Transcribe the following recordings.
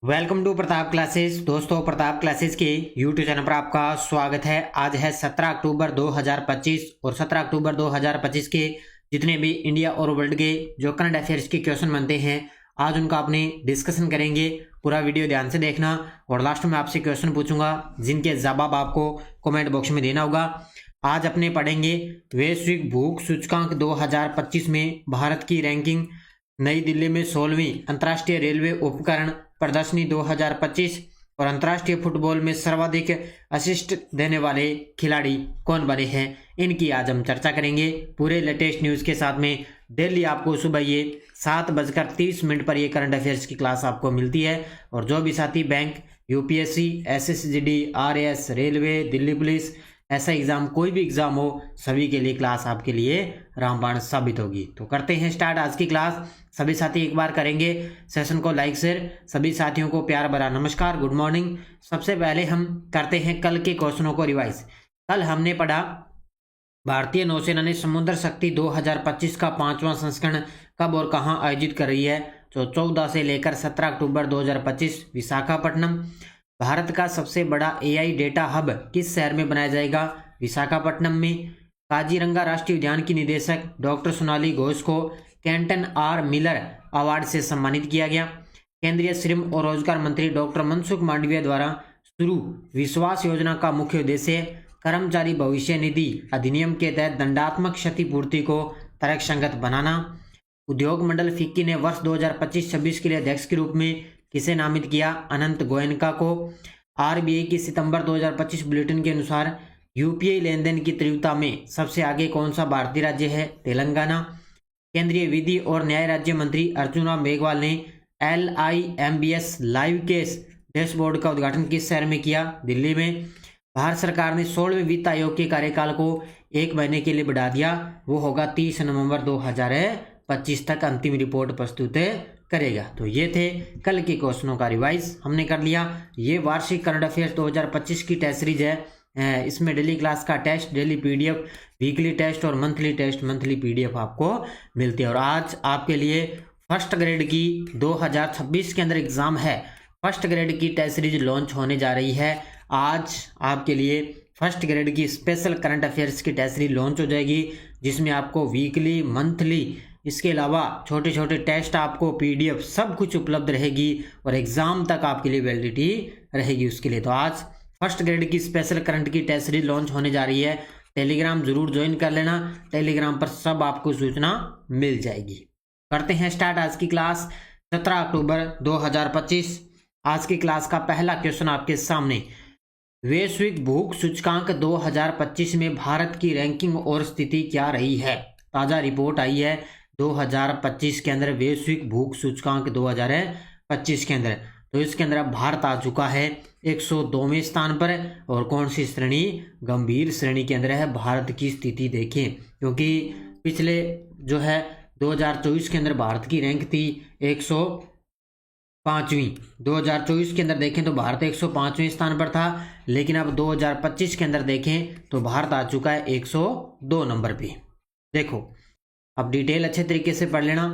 Welcome to Pratap classes. दोस्तों, Pratap classes के YouTube channel पर आपका स्वागत है। आज है 17 अक्टूबर 2025 और 17 अक्टूबर 2025 के जितने भी इंडिया और वर्ल्ड के जो करंट अफेयर्स के क्वेश्चन बनते हैं, आज उनका अपने डिस्कशन करेंगे। पूरा वीडियो ध्यान से देखना और लास्ट में आपसे क्वेश्चन पूछूंगा जिनके जवाब आपको कमेंट बॉक्स में देना होगा। आज अपने पढ़ेंगे वैश्विक भूख सूचकांक 2025 में भारत की रैंकिंग, नई दिल्ली में 16वीं अंतर्राष्ट्रीय रेलवे उपकरण प्रदर्शनी 2025 और अंतर्राष्ट्रीय फुटबॉल में सर्वाधिक असिस्ट देने वाले खिलाड़ी कौन बने हैं, इनकी आज हम चर्चा करेंगे पूरे लेटेस्ट न्यूज़ के साथ में। डेली आपको सुबह ये 7:30 पर ये करंट अफेयर्स की क्लास आपको मिलती है। और जो भी साथी bank, UPSC, SSGD, RAS, railway, Delhi police, ऐसा एग्जाम, कोई भी एग्जाम हो, सभी के लिए क्लास आपके लिए रामबाण साबित होगी। तो करते हैं स्टार्ट आज की क्लास। सभी साथी एक बार करेंगे सेशन को लाइक शेयर। सभी साथियों को प्यार भरा नमस्कार, गुड मॉर्निंग। सबसे पहले हम करते हैं कल के क्वेश्चनों को रिवाइज। कल हमने पढ़ा भारतीय नौसेना ने समुद्र शक्ति 2025 का 5वां संस्करण कब और कहां आयोजित कर रही है। तो 14 से लेकर 17 अक्टूबर 2025 विशाखापट्टनम। भारत का सबसे बड़ा एआई डेटा हब किस शहर में बनाया जाएगा। विशाखापट्टनम में। काजीरंगा राष्ट्रीय उद्यान की निदेशक डॉक्टर सोनाली घोष को कैंटन आर मिलर अवार्ड से सम्मानित किया गया। केंद्रीय श्रम और रोजगार मंत्री डॉक्टर मनसुख मांडविया द्वारा शुरू विश्वास योजना का मुख्य उद्देश्य कर्मचारी भविष्य निधि अधिनियम के तहत दंडात्मक क्षतिपूर्ति को तर्कसंगत बनाना। उद्योग मंडल फिक्की ने वर्ष 2025-26 के लिए अध्यक्ष के रूप में किसे नामित किया। अनंत गोयनका को। आरबीआई की सितंबर 2025 बुलेटिन के अनुसार यूपीआई लेन देन की तीव्रता में सबसे आगे कौन सा भारतीय राज्य है। तेलंगाना। केंद्रीय विधि और न्याय राज्य मंत्री अर्जुन राम मेघवाल ने LIMBS लाइव केस डैशबोर्ड का उद्घाटन किस शहर में किया। दिल्ली में। भारत सरकार ने 16वें वित्त आयोग के कार्यकाल को 1 महीने के लिए बढ़ा दिया। वो होगा 30 नवंबर 2025 तक अंतिम रिपोर्ट प्रस्तुत करेगा। तो ये थे कल के क्वेश्चनों का रिवाइज हमने कर लिया। ये वार्षिक करंट अफेयर्स 2025 की टेस्ट सीरीज है। इसमें डेली क्लास का test, daily PDF, weekly test और मंथली टेस्ट, मंथली पीडीएफ आपको मिलती है। और आज आपके लिए फर्स्ट ग्रेड की 2026 के अंदर एग्जाम है। फर्स्ट ग्रेड की टेस्ट सीरीज लॉन्च होने जा रही है। आज आपके लिए फर्स्ट ग्रेड की स्पेशल करंट अफेयर्स की टेस्ट सीरीज लॉन्च हो जाएगी, जिसमें आपको वीकली, मंथली, इसके अलावा छोटे छोटे टेस्ट, आपको पीडीएफ, सब कुछ उपलब्ध रहेगी और एग्जाम तक आपके लिए वैलिडिटी रहेगी उसके लिए। तो आज फर्स्ट ग्रेड की स्पेशल करंट की टेस्ट सीरीज लॉन्च होने जा रही है। टेलीग्राम जरूर ज्वाइन कर लेना, टेलीग्राम पर सब आपको सूचना मिल जाएगी। करते हैं स्टार्ट आज की क्लास। 17 अक्टूबर 2025 आज की क्लास का पहला क्वेश्चन आपके सामने। वैश्विक भूख सूचकांक 2025 में भारत की रैंकिंग और स्थिति क्या रही है। ताजा रिपोर्ट आई है 2025 के अंदर, वैश्विक भूख सूचकांक 2025 के अंदर। तो इसके अंदर अब भारत आ चुका है 102वें स्थान पर। और कौन सी श्रेणी? गंभीर श्रेणी के अंदर है। भारत की स्थिति देखें, क्योंकि पिछले जो है 2024 के अंदर भारत की रैंक थी 105वीं। 2024 के अंदर देखें तो भारत 105वें स्थान पर था, लेकिन अब 2025 के अंदर देखें तो भारत आ चुका है 102 नंबर पे। देखो, अब डिटेल अच्छे तरीके से पढ़ लेना।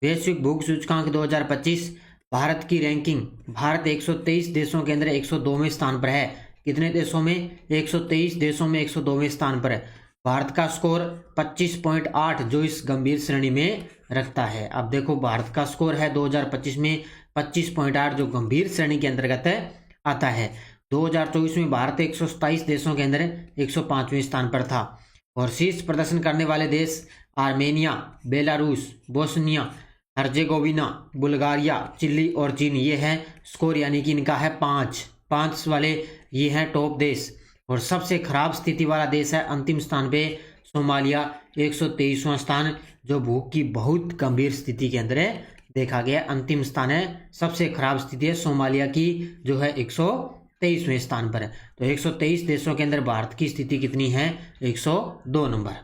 वैश्विक भूख सूचकांक 2025 भारत की रैंकिंग। भारत 123 देशों के अंदर 102वें स्थान पर है। कितने देशों में? 123 देशों में 102वें स्थान पर है। भारत का स्कोर 25.8 जो इस गंभीर श्रेणी में रखता है। अब देखो, भारत का स्कोर है 2025 में 25.8 जो गंभीर श्रेणी के अंतर्गत आता है। 2024 में भारत 127 देशों के अंदर 105वें स्थान पर था। और शीर्ष प्रदर्शन करने वाले देश Armenia, Belarus, Bosnia Herzegovina, Bulgaria, Chile और चीन, ये हैं स्कोर, यानी कि इनका है 5 वाले, ये हैं टॉप देश। और सबसे खराब स्थिति वाला देश है अंतिम स्थान पे सोमालिया, 123वां स्थान, जो भूख की बहुत गंभीर स्थिति के अंदर देखा गया। अंतिम स्थान है, सबसे खराब स्थिति है सोमालिया की, जो है 123वें स्थान पर है। तो 123 देशों के अंदर भारत की स्थिति कितनी है? 102 नंबर।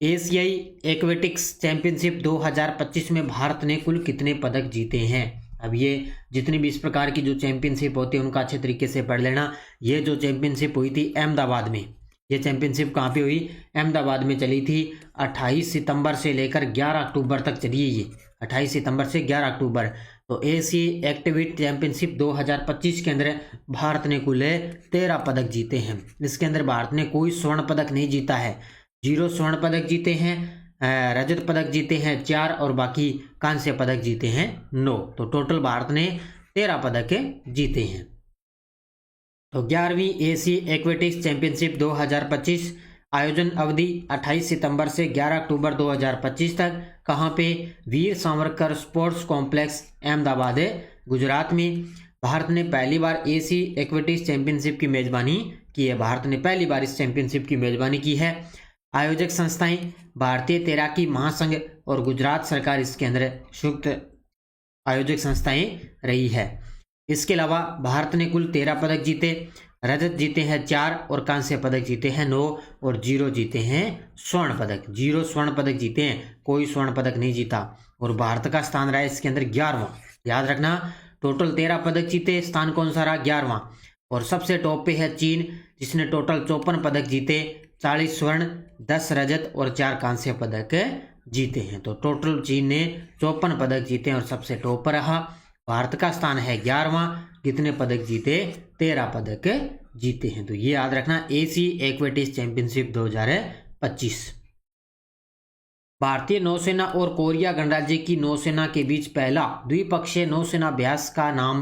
एशियाई एक्वेटिक्स चैंपियनशिप 2025 में भारत ने कुल कितने पदक जीते हैं। अब ये जितनी भी इस प्रकार की जो चैंपियनशिप होती है उनका अच्छे तरीके से पढ़ लेना। ये जो चैंपियनशिप हुई थी अहमदाबाद में, ये चैंपियनशिप कहाँ पे हुई? अहमदाबाद में चली थी। 28 सितंबर से लेकर 11 अक्टूबर तक चली है ये, 28 सितंबर से 11 अक्टूबर। तो तो एशिया एक्टिविटी चैंपियनशिप 2025 के अंदर भारत ने कुल 13 पदक जीते हैं। इसके अंदर भारत ने कोई स्वर्ण पदक नहीं जीता है, 0 स्वर्ण पदक जीते हैं, रजत पदक जीते हैं 4 और बाकी कांस्य पदक जीते हैं 9। तो टोटल भारत ने 13 पदक जीते हैं। तो 11वीं एशिया एक्वेटिक्स चैंपियनशिप 2025 आयोजन अवधि 28 सितंबर से 11 अक्टूबर 2025 तक कहाँ पे? वीर सावरकर स्पोर्ट्स कॉम्प्लेक्स अहमदाबाद गुजरात में। भारत ने पहली बार एशिया एक्वेटिक्स चैंपियनशिप की मेजबानी की है। भारत ने पहली बार इस चैंपियनशिप की मेजबानी की है। आयोजक संस्थाएं भारतीय तैराकी महासंघ और गुजरात सरकार इसके अंदर संयुक्त आयोजक संस्थाएं रही है। इसके अलावा भारत ने कुल 13 पदक जीते, रजत जीते हैं 4 और कांस्य पदक जीते हैं 9 और 0 जीते हैं स्वर्ण पदक। 0 स्वर्ण पदक जीते हैं, कोई स्वर्ण पदक नहीं जीता। और भारत का स्थान रहा है इसके अंदर 11वां। याद रखना, टोटल 13 पदक जीते, स्थान कौन सा रहा? 11वां। और सबसे टॉप पे है चीन, जिसने टोटल 54 पदक जीते, 40 स्वर्ण, 10 रजत और 4 कांस्य पदक जीते हैं। तो टोटल चीन ने 54 पदक जीते और सबसे टॉप पर रहा। भारत का स्थान है 11वां, कितने पदक जीते? 13 पदक जीते हैं। तो ये याद रखना, एशिया एक्वेटिक्स चैंपियनशिप 2025। भारतीय नौसेना और कोरिया गणराज्य की नौसेना के बीच पहला द्विपक्षीय नौसेना अभ्यास का नाम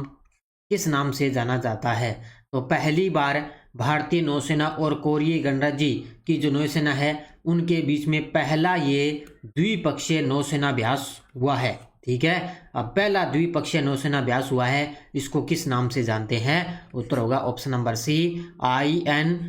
किस नाम से जाना जाता है? तो पहली बार भारतीय नौसेना और कोरियाई गणराज्य की जो नौसेना है उनके बीच में पहला ये द्विपक्षीय नौसेना अभ्यास हुआ है। ठीक है, अब पहला द्विपक्षीय नौसेना अभ्यास हुआ है, इसको किस नाम से जानते हैं? उत्तर होगा option number C, INROKN।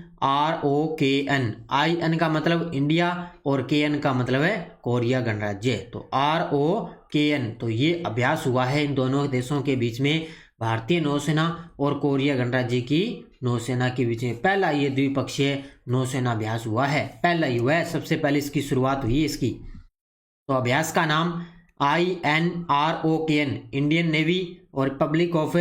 IN का मतलब इंडिया और KN का मतलब है कोरिया गणराज्य। तो ROKN, तो ये अभ्यास हुआ है इन दोनों देशों के बीच में, भारतीय नौसेना और कोरिया गणराज्य की नौसेना के बीच में पहला ये द्विपक्षीय नौसेना अभ्यास हुआ है। पहला ही हुआ है, सबसे पहले इसकी शुरुआत हुई है इसकी। तो अभ्यास का नाम INROKN, इंडियन नेवी और रिपब्लिक ऑफ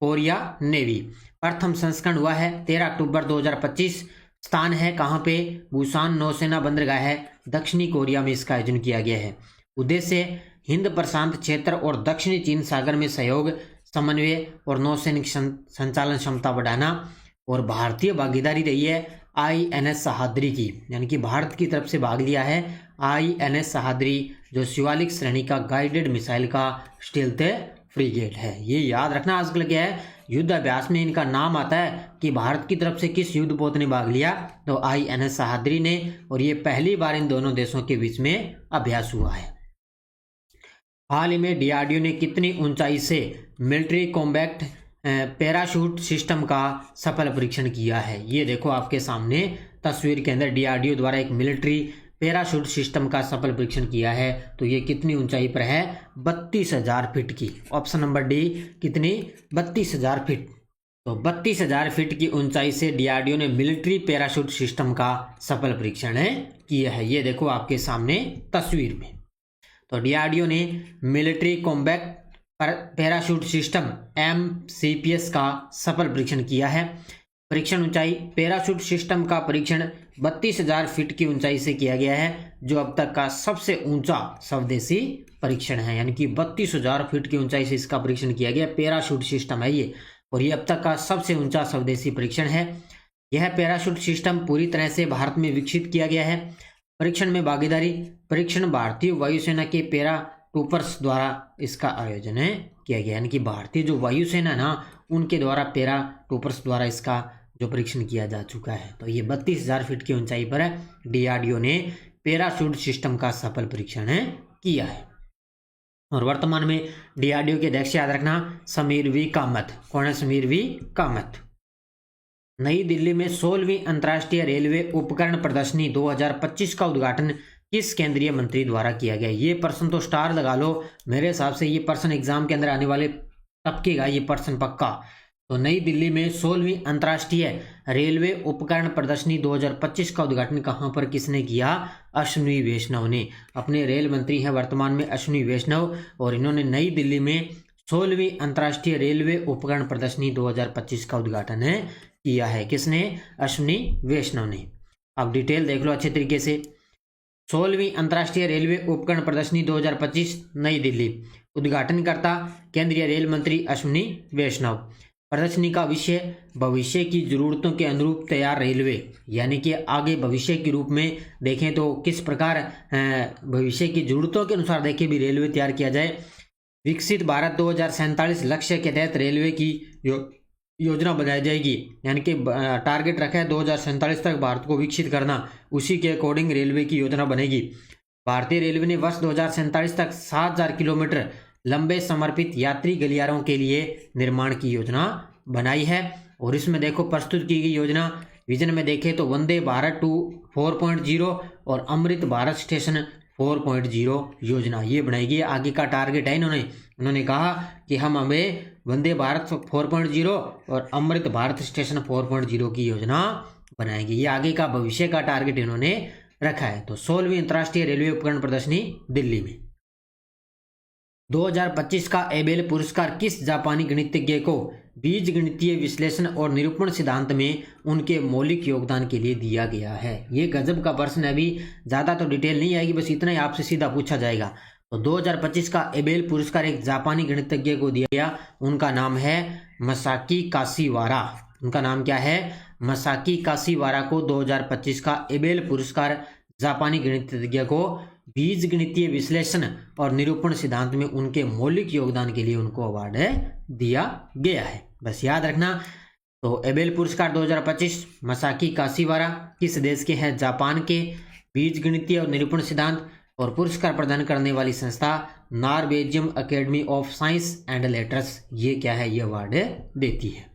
कोरिया नेवी। प्रथम संस्करण हुआ है 13 अक्टूबर 2025। स्थान है कहाँ पे? बुसान नौसेना बंदरगाह है, दक्षिणी कोरिया में इसका आयोजन किया गया है। उद्देश्य हिंद प्रशांत क्षेत्र और दक्षिणी चीन सागर में सहयोग, समन्वय और नौसैनिक संचालन क्षमता बढ़ाना। और भारतीय भागीदारी रही है INS सहाद्री की, यानी कि भारत की तरफ से भाग लिया है INS सहाद्री, जो शिवालिक श्रेणी का गाइडेड मिसाइल का स्टील्थ फ्रिगेट है। ये याद रखना आजकल क्या है, युद्ध अभ्यास में इनका नाम आता है कि भारत की तरफ से किस युद्धपोत ने भाग लिया, तो INS सहाद्री ने। और ये पहली बार इन दोनों देशों के बीच में अभ्यास हुआ है। हाल ही में DRDO ने कितनी ऊंचाई से मिलिट्री कॉम्बैट पैराशूट सिस्टम का सफल परीक्षण किया है? ये देखो आपके सामने तस्वीर के अंदर DRDO द्वारा एक मिलिट्री पैराशूट सिस्टम का सफल परीक्षण किया है। तो ये कितनी ऊंचाई पर है? 32,000 फीट की। ऑप्शन नंबर डी, कितनी? 32,000 फीट। तो 32,000 फीट की ऊंचाई से DRDO ने मिलिट्री पैराशूट सिस्टम का सफल परीक्षण किया है। ये देखो आपके सामने तस्वीर में। तो DRDO ने military combat parachute system MCPS का सफल परीक्षण किया है। परीक्षण ऊंचाई, पैराशूट सिस्टम का परीक्षण 32,000 फीट की ऊंचाई से किया गया है, जो अब तक का सबसे ऊंचा स्वदेशी परीक्षण है। यानी कि 32,000 फीट की ऊंचाई से इसका परीक्षण किया गया। पैराशूट सिस्टम है ये, और ये अब तक का सबसे ऊंचा स्वदेशी परीक्षण है। यह पैराशूट सिस्टम पूरी तरह से भारत में विकसित किया गया है। परीक्षण में भागीदारी, परीक्षण भारतीय वायुसेना के पैरा ट्रूपर्स द्वारा इसका आयोजन किया गया। यानी कि भारतीय जो वायुसेना ना, उनके द्वारा पैरा ट्रूपर्स द्वारा इसका जो परीक्षण किया जा चुका है। तो ये 32,000 फीट की ऊंचाई पर DRDO ने पैराशूट सिस्टम का सफल परीक्षण किया है। और वर्तमान में DRDO के अध्यक्ष याद रखना समीर वी कामत। कौन है? समीर वी कामत। नई दिल्ली में 16वीं अंतर्राष्ट्रीय रेलवे उपकरण प्रदर्शनी 2025 का उद्घाटन किस केंद्रीय मंत्री द्वारा किया गया? ये प्रश्न तो स्टार लगा लो, मेरे हिसाब से ये प्रश्न एग्जाम के अंदर आने वाले टपकेगा ये प्रश्न पक्का। तो नई दिल्ली में 16वीं अंतर्राष्ट्रीय रेलवे उपकरण प्रदर्शनी 2025 का उद्घाटन कहाँ पर किसने किया? अश्विनी वैष्णव ने। अपने रेल मंत्री हैं वर्तमान में अश्विनी वैष्णव, और इन्होंने नई दिल्ली में 16वीं अंतर्राष्ट्रीय रेलवे उपकरण प्रदर्शनी 2025 का उद्घाटन किया है। किसने? अश्विनी वैष्णव ने। अब डिटेल देख लो अच्छे तरीके से। 16वीं अंतर्राष्ट्रीय रेलवे उपकरण प्रदर्शनी 2025 नई दिल्ली। उद्घाटनकर्ता केंद्रीय रेल मंत्री अश्विनी वैष्णव। प्रदर्शनी का विषय भविष्य की जरूरतों के अनुरूप तैयार रेलवे, यानी कि आगे भविष्य के रूप में देखें तो किस प्रकार भविष्य की जरूरतों के अनुसार देखें भी रेलवे तैयार किया जाए। विकसित भारत 2047 लक्ष्य के तहत रेलवे की योजना बनाई जाएगी, यानी कि टारगेट रखा है 2047 तक भारत को विकसित करना, उसी के अकॉर्डिंग रेलवे की योजना बनेगी। भारतीय रेलवे ने वर्ष 2047 तक 7000 किलोमीटर लंबे समर्पित यात्री गलियारों के लिए निर्माण की योजना बनाई है। और इसमें देखो प्रस्तुत की गई योजना विजन में देखें तो वंदे भारत 4.0 और अमृत भारत स्टेशन 4.0 योजना ये बनाएगी। आगे का टारगेट है इन्होंने कहा कि हमें वंदे भारत 4.0 और अमृत भारत स्टेशन 4.0 की योजना बनाएंगे। ये आगे का भविष्य का टारगेट इन्होंने रखा है। तो 16वीं अंतर्राष्ट्रीय रेलवे उपकरण प्रदर्शनी दिल्ली में। 2025 का एबेल पुरस्कार किस जापानी गणितज्ञ को बीज गणितीय विश्लेषण और निरूपण सिद्धांत में उनके मौलिक योगदान के लिए दिया गया है। ये गजब का प्रश्न है, अभी ज़्यादा तो डिटेल नहीं आएगी, बस इतना ही आपसे सीधा पूछा जाएगा। तो 2025 का एबेल पुरस्कार एक जापानी गणितज्ञ को दिया गया, उनका नाम है मसाकी काशीवारा। उनका नाम क्या है? मसाकी काशीवारा को 2025 का एबेल पुरस्कार जापानी गणितज्ञ को बीज गणितीय विश्लेषण और निरूपण सिद्धांत में उनके मौलिक योगदान के लिए उनको अवार्ड दिया गया है, बस याद रखना। तो एबेल पुरस्कार 2025 मसाकी काशीवारा किस देश के हैं? जापान के। बीज गणितीय और निरूपण सिद्धांत और पुरस्कार प्रदान करने वाली संस्था Norwegian academy of science and letters, ये क्या है? ये अवार्ड देती है।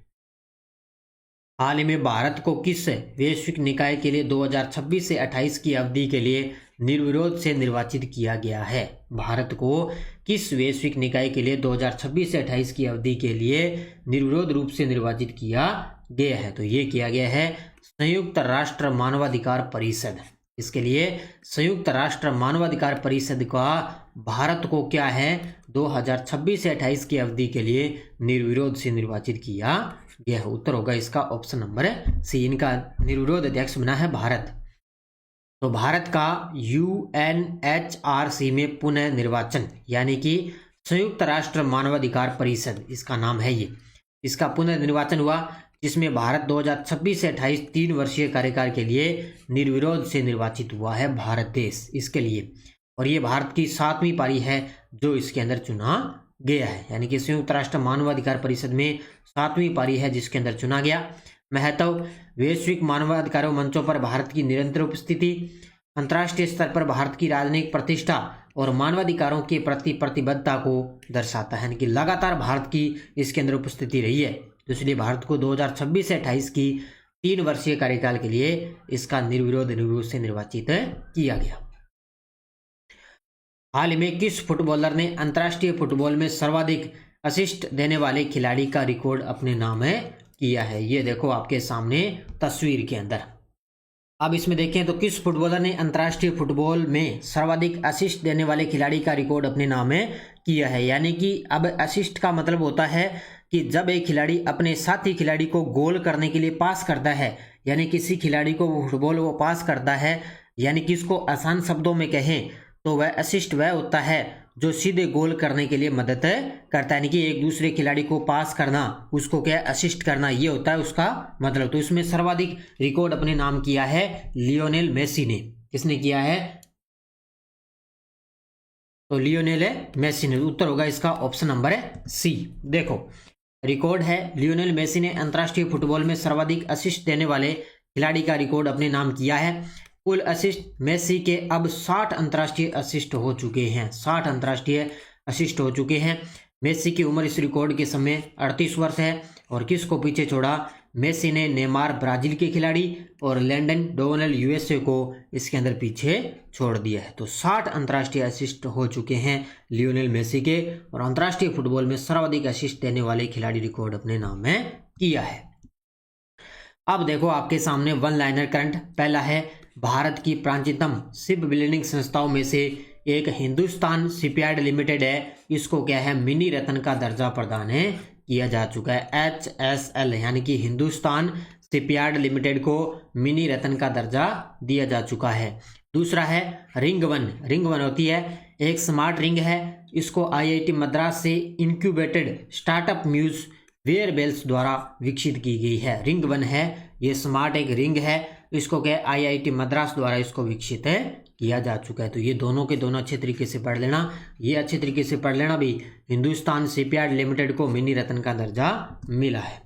हाल ही में भारत को किस वैश्विक निकाय के लिए 2026 से 28 की अवधि के लिए निर्विरोध से निर्वाचित किया गया है? भारत को किस वैश्विक निकाय के लिए 2026 से 28 की अवधि के लिए निर्विरोध रूप से निर्वाचित किया गया है? तो ये किया गया है संयुक्त राष्ट्र मानवाधिकार परिषद। इसके लिए संयुक्त राष्ट्र मानवाधिकार परिषद का भारत को क्या है 2026 से 28 की अवधि के लिए निर्विरोध से निर्वाचित किया गया है। उत्तर होगा इसका ऑप्शन नंबर सी। इनका निर्विरोध अध्यक्ष बना है भारत। तो भारत का UNHRC में पुनः निर्वाचन, यानी कि संयुक्त राष्ट्र मानवाधिकार परिषद इसका नाम है ये, इसका पुनः निर्वाचन हुआ जिसमें भारत 2026 से 28 3 वर्षीय कार्यकाल के लिए निर्विरोध से निर्वाचित हुआ है भारत देश इसके लिए। और ये भारत की 7वीं पारी है जो इसके अंदर चुना गया है, यानी कि संयुक्त राष्ट्र मानवाधिकार परिषद में 7वीं पारी है जिसके अंदर चुना गया। महत्व, वैश्विक मानवाधिकारों मंचों पर भारत की निरंतर उपस्थिति, अंतर्राष्ट्रीय स्तर पर भारत की राजनयिक प्रतिष्ठा और मानवाधिकारों के प्रति प्रतिबद्धता को दर्शाता है, यानी कि लगातार भारत की इसके अंदर उपस्थिति रही है। तो इसलिए भारत को 2026 से 28 की 3 वर्षीय कार्यकाल के लिए इसका निर्विरोध से निर्वाचित किया गया। हाल ही में किस फुटबॉलर ने अंतर्राष्ट्रीय फुटबॉल में सर्वाधिक असिस्ट देने वाले खिलाड़ी का रिकॉर्ड अपने नाम किया है? ये देखो आपके सामने तस्वीर के अंदर। अब इसमें देखें तो किस फुटबॉलर ने अंतर्राष्ट्रीय फुटबॉल में सर्वाधिक असिस्ट देने वाले खिलाड़ी का रिकॉर्ड अपने नाम किया है। यानी कि अब असिस्ट का मतलब होता है कि जब एक खिलाड़ी अपने साथी खिलाड़ी को गोल करने के लिए पास करता है, यानी किसी खिलाड़ी को फुटबॉल वो पास करता है, यानी कि इसको आसान शब्दों में कहें तो वह असिस्ट वह होता है जो सीधे गोल करने के लिए मदद करता है, यानी कि एक दूसरे खिलाड़ी को पास करना, उसको क्या असिस्ट करना, ये होता है उसका मतलब। तो इसमें सर्वाधिक रिकॉर्ड अपने नाम किया है लियोनेल मेसी ने। किसने किया है? तो लियोनेल मेसी ने। उत्तर होगा इसका ऑप्शन नंबर सी। देखो रिकॉर्ड है लियोनेल मेसी ने अंतर्राष्ट्रीय फुटबॉल में सर्वाधिक असिस्ट देने वाले खिलाड़ी का रिकॉर्ड अपने नाम किया है। कुल असिस्ट मेसी के अब 60 अंतर्राष्ट्रीय असिस्ट हो चुके हैं। 60 अंतर्राष्ट्रीय असिस्ट हो चुके हैं। मेसी की उम्र इस रिकॉर्ड के समय 38 वर्ष है। और किसको पीछे छोड़ा? मेसी ने नेमार ब्राजील के खिलाड़ी और लैंडन डोनेल USA को इसके अंदर पीछे छोड़ दिया है। तो 60 अंतर्राष्ट्रीय असिस्ट हो चुके हैं लियोनेल मेसी के, और अंतर्राष्ट्रीय फुटबॉल में सर्वाधिक असिस्ट देने वाले खिलाड़ी रिकॉर्ड अपने नाम में किया है। अब देखो आपके सामने वन लाइनर करंट। पहला है भारत की प्राचीनतम शिप बिल्डिंग संस्थाओं में से एक हिंदुस्तान शिपयार्ड लिमिटेड है, इसको क्या है मिनी रत्न का दर्जा प्रदान किया जा चुका है। HSL यानी कि हिंदुस्तान शिपयार्ड लिमिटेड को मिनी रत्न का दर्जा दिया जा चुका है। दूसरा है रिंग वन। रिंग वन होती है एक स्मार्ट रिंग है इसको आईआईटी मद्रास से इंक्यूबेटेड स्टार्टअप म्यूज वेयरबेल्स द्वारा विकसित की गई है। रिंग 1 है, ये स्मार्ट एक रिंग है, इसको क्या आईआईटी मद्रास द्वारा इसको विकसित किया जा चुका है। तो ये दोनों के दोनों अच्छे तरीके से पढ़ लेना। ये अच्छे तरीके से पढ़ लेना भी, हिंदुस्तान शिपयार्ड लिमिटेड को मिनी रत्न का दर्जा मिला है।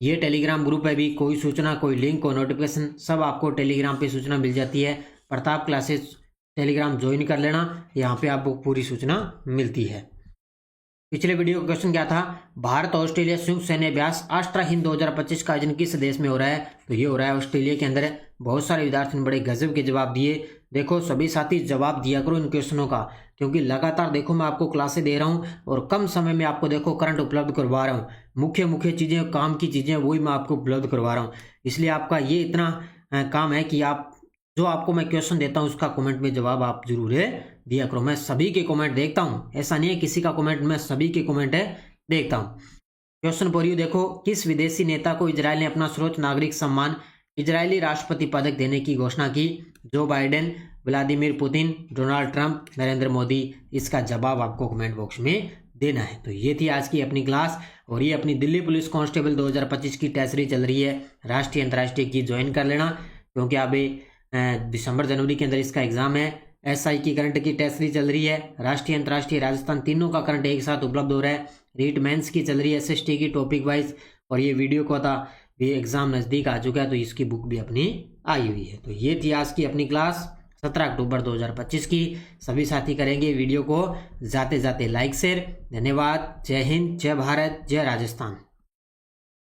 ये टेलीग्राम ग्रुप है भी, कोई सूचना, कोई लिंक, कोई नोटिफिकेशन सब आपको टेलीग्राम पे सूचना मिल जाती है। प्रताप क्लासेस टेलीग्राम ज्वाइन कर लेना, यहाँ पे आपको पूरी सूचना मिलती है। पिछले वीडियो का क्वेश्चन क्या था, भारत ऑस्ट्रेलिया संयुक्त सैन्य अभ्यास आस्ट्रा हिंद 2025 का आयोजन किस देश में हो रहा है? तो ये हो रहा है ऑस्ट्रेलिया के अंदर। बहुत सारे विद्यार्थियों ने बड़े गजब के जवाब दिए। देखो सभी साथी जवाब दिया करो इन क्वेश्चनों का, क्योंकि लगातार देखो मैं आपको क्लासें दे रहा हूँ और कम समय में आपको देखो करंट उपलब्ध करवा रहा हूँ। मुख्य मुख्य चीज़ें, काम की चीज़ें वही मैं आपको उपलब्ध करवा रहा हूँ। इसलिए आपका ये इतना काम है कि आप जो आपको मैं क्वेश्चन देता हूँ उसका कमेंट में जवाब आप जरूर दिया करो। मैं सभी के कमेंट देखता हूँ, ऐसा नहीं है किसी का कमेंट, मैं सभी के कमेंट देखता हूँ। क्वेश्चन फॉर यू देखो, किस विदेशी नेता को इजराइल ने अपना सर्वोच्च नागरिक सम्मान इजरायली राष्ट्रपति पदक देने की घोषणा की? Joe Biden, Vladimir Putin, Donald Trump, Narendra Modi? इसका जवाब आपको कमेंट बॉक्स में देना है। तो ये थी आज की अपनी क्लास, और ये अपनी दिल्ली पुलिस कांस्टेबल 2025 की टेस्ट सीरीज चल रही है। राष्ट्रीय अंतर्राष्ट्रीय की ज्वाइन कर लेना, क्योंकि अभी दिसंबर जनवरी के अंदर इसका एग्जाम है। एसआई की करंट की टेस्ट सीरीज चल रही है, राष्ट्रीय अंतर्राष्ट्रीय राजस्थान तीनों का करंट एक साथ उपलब्ध हो रहा है। रीट मेंस की चल रही है, एसएसटी की टॉपिक वाइज, और ये वीडियो को था भी एग्जाम नज़दीक आ चुका है, तो इसकी बुक भी अपनी आई हुई है। तो ये थी आज की अपनी क्लास 17 अक्टूबर 2025 की। सभी साथी करेंगे वीडियो को जाते जाते लाइक शेयर। धन्यवाद। जय हिंद, जय भारत, जय राजस्थान।